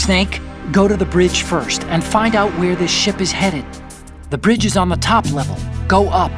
Snake, go to the bridge first and find out where this ship is headed. The bridge is on the top level. Go up.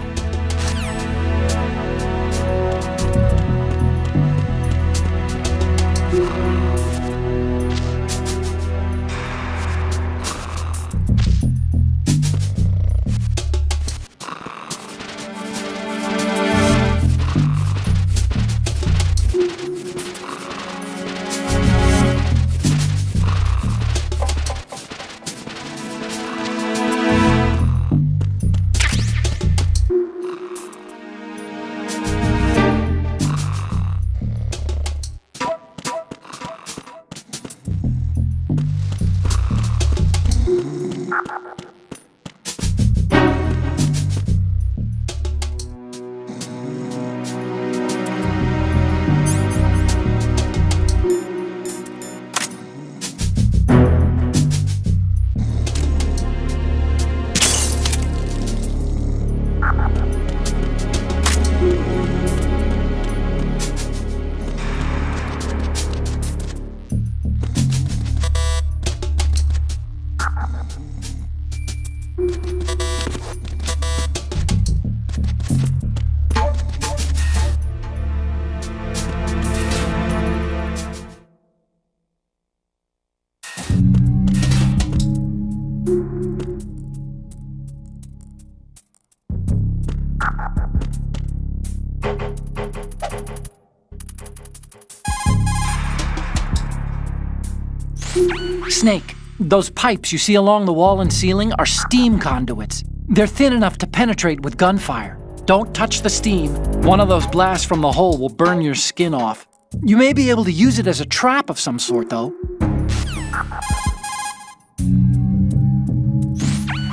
Snake, those pipes you see along the wall and ceiling are steam conduits. They're thin enough to penetrate with gunfire. Don't touch the steam. One of those blasts from the hole will burn your skin off. You may be able to use it as a trap of some sort, though.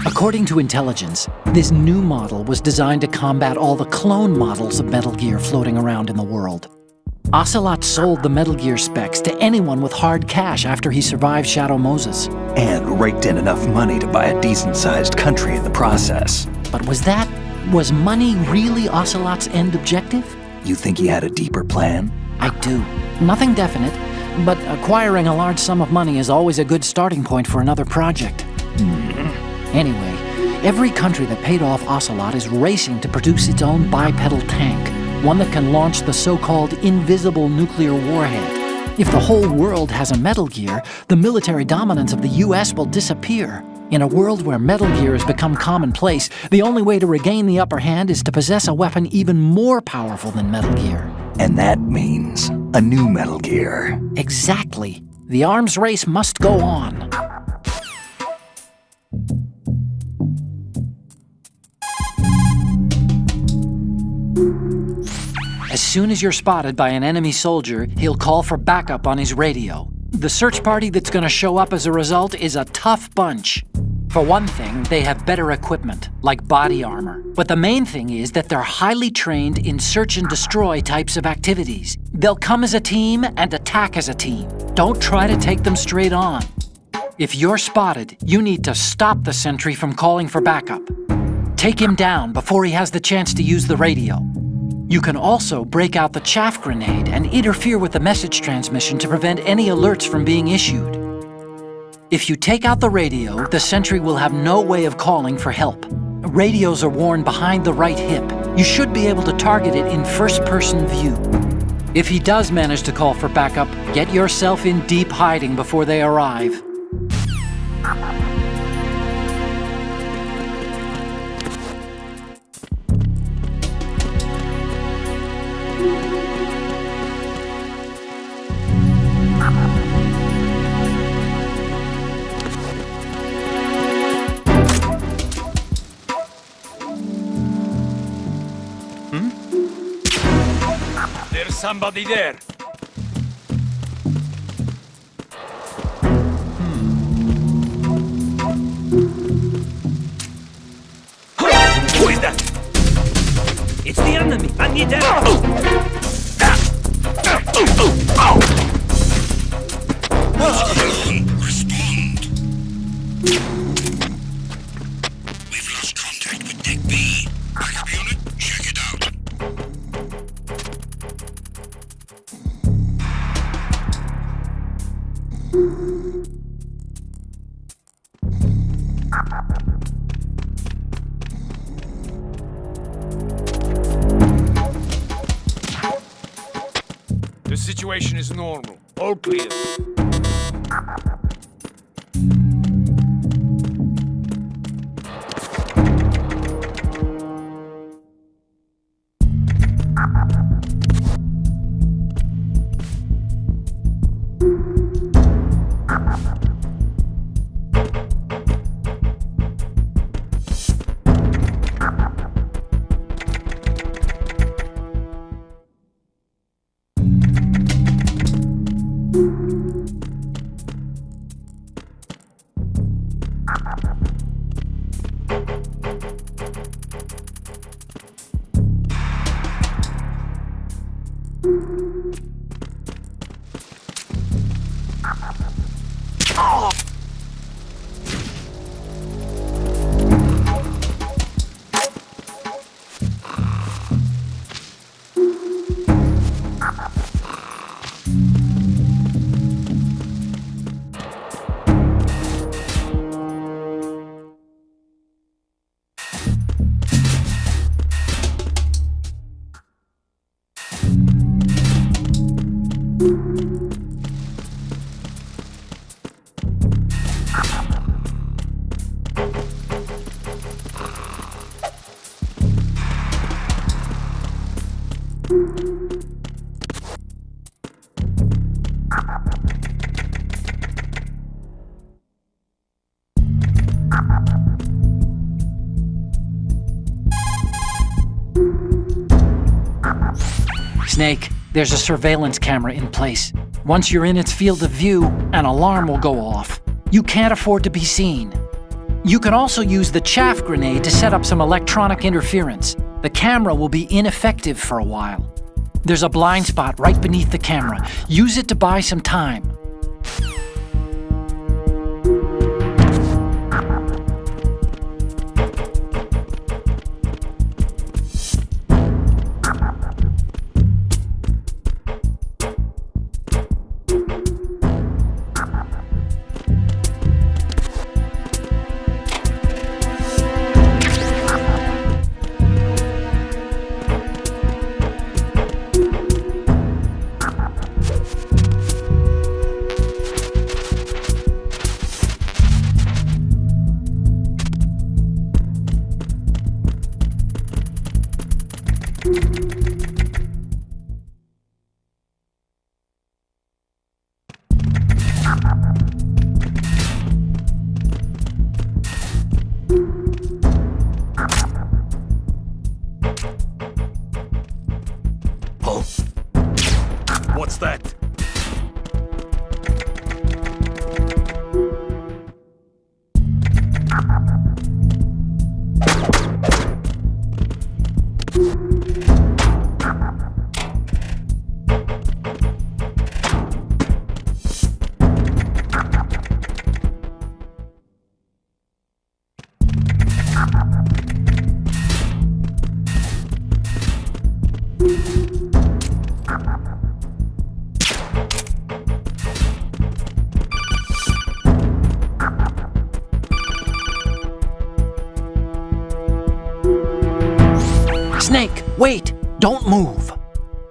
According to intelligence, this new model was designed to combat all the clone models of Metal Gear floating around in the world. Ocelot sold the Metal Gear specs to anyone with hard cash after he survived Shadow Moses. And raked in enough money to buy a decent-sized country in the process. But was money really Ocelot's end objective? You think he had a deeper plan? I do. Nothing definite, but acquiring a large sum of money is always a good starting point for another project. Anyway, every country that paid off Ocelot is racing to produce its own bipedal tank, one that can launch the so-called invisible nuclear warhead. If the whole world has a Metal Gear, the military dominance of the US will disappear. In a world where Metal Gear has become commonplace, the only way to regain the upper hand is to possess a weapon even more powerful than Metal Gear. And that means a new Metal Gear. Exactly. The arms race must go on. As soon as you're spotted by an enemy soldier, he'll call for backup on his radio. The search party that's going to show up as a result is a tough bunch. For one thing, they have better equipment, like body armor. But the main thing is that they're highly trained in search and destroy types of activities. They'll come as a team and attack as a team. Don't try to take them straight on. If you're spotted, you need to stop the sentry from calling for backup. Take him down before he has the chance to use the radio. You can also break out the chaff grenade and interfere with the message transmission to prevent any alerts from being issued. If you take out the radio, the sentry will have no way of calling for help. Radios are worn behind the right hip. You should be able to target it in first-person view. If he does manage to call for backup, get yourself in deep hiding before they arrive. There's somebody there. Who is that? It's the enemy. I need help. Respond. We've lost contact with Deck B. Backup unit, check it out. The situation is normal. All clear. Snake, there's a surveillance camera in place. Once you're in its field of view, an alarm will go off. You can't afford to be seen. You can also use the chaff grenade to set up some electronic interference. The camera will be ineffective for a while. There's a blind spot right beneath the camera. Use it to buy some time. What's that? Snake, wait! Don't move!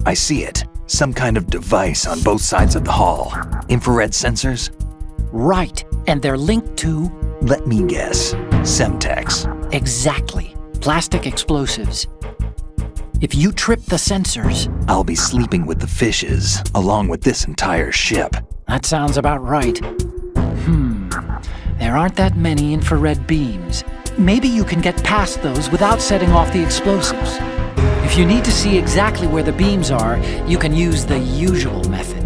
I see it. Some kind of device on both sides of the hall. Infrared sensors? Right, and they're linked to... Let me guess. Semtex. Exactly. Plastic explosives. If you trip the sensors... I'll be sleeping with the fishes, along with this entire ship. That sounds about right. There aren't that many infrared beams. Maybe you can get past those without setting off the explosives. If you need to see exactly where the beams are, you can use the usual method.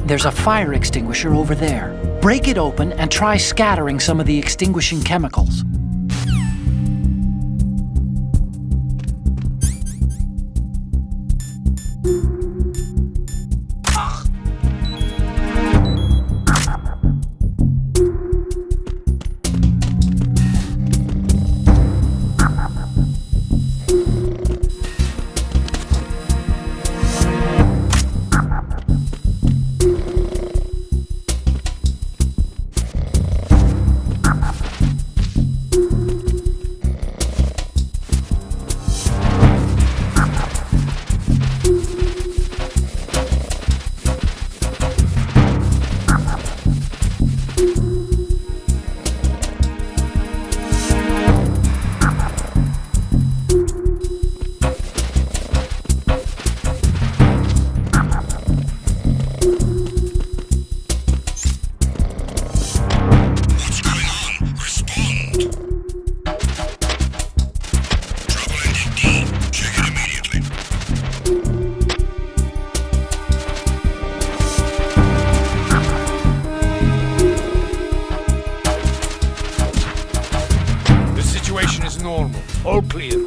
There's a fire extinguisher over there. Break it open and try scattering some of the extinguishing chemicals. normal. All clear.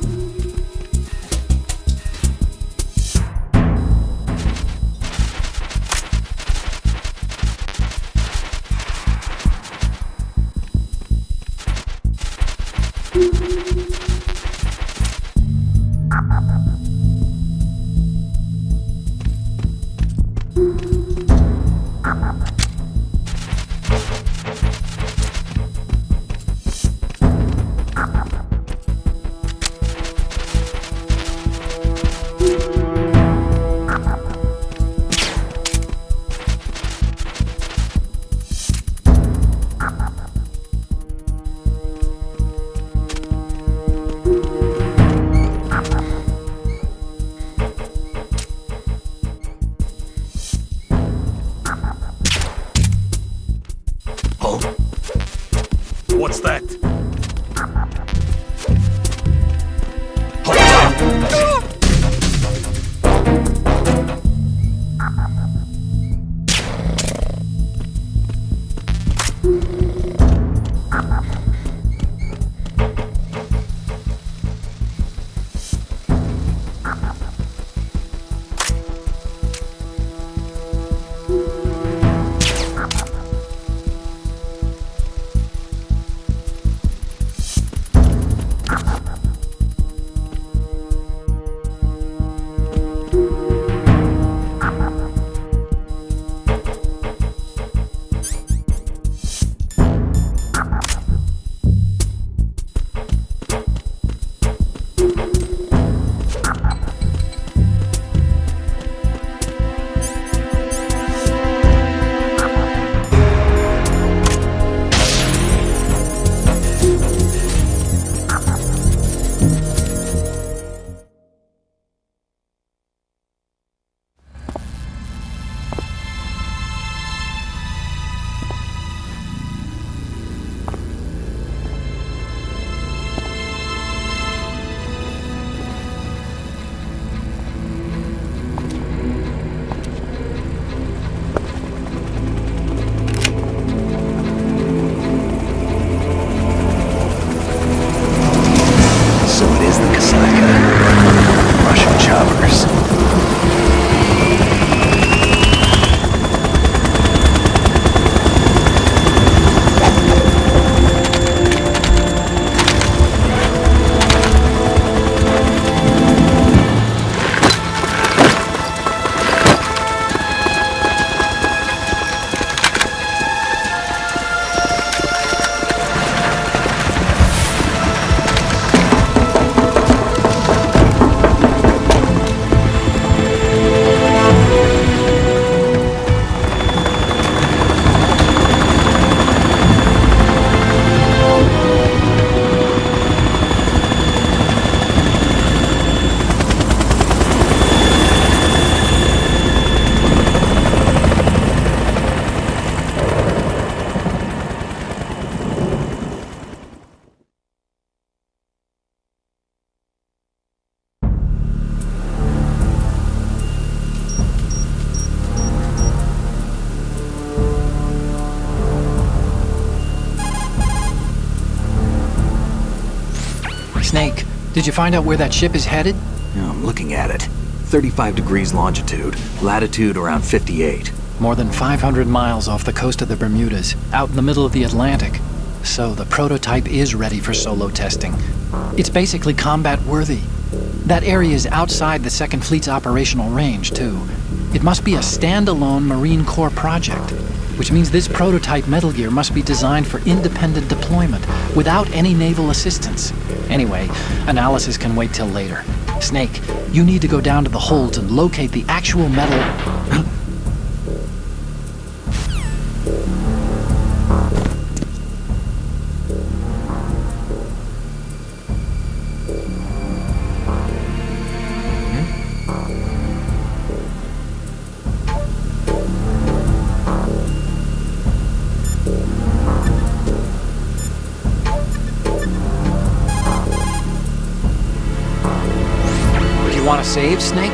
What's that? Snake, did you find out where that ship is headed? I'm looking at it. 35 degrees longitude, latitude around 58. More than 500 miles off the coast of the Bermudas, out in the middle of the Atlantic. So the prototype is ready for solo testing. It's basically combat-worthy. That area is outside the Second Fleet's operational range, too. It must be a standalone Marine Corps project, which means this prototype Metal Gear must be designed for independent deployment, without any naval assistance. Anyway, analysis can wait till later. Snake, you need to go down to the holds and locate the actual metal... Want to save, Snake?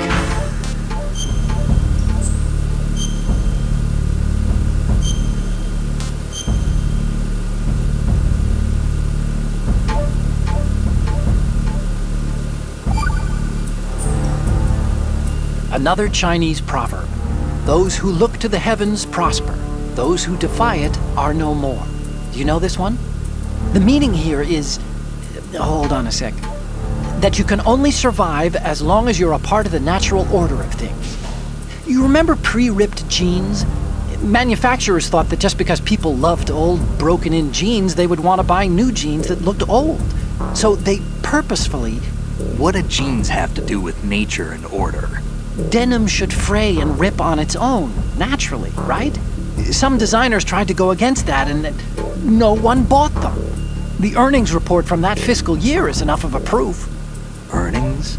Another Chinese proverb. Those who look to the heavens prosper. Those who defy it are no more. Do you know this one? The meaning here is... Hold on a sec. That you can only survive as long as you're a part of the natural order of things. You remember pre-ripped jeans? Manufacturers thought that just because people loved old, broken-in jeans, they would want to buy new jeans that looked old. So they purposefully... What do jeans have to do with nature and order? Denim should fray and rip on its own, naturally, right? Some designers tried to go against that, and no one bought them. The earnings report from that fiscal year is enough of a proof. Earnings?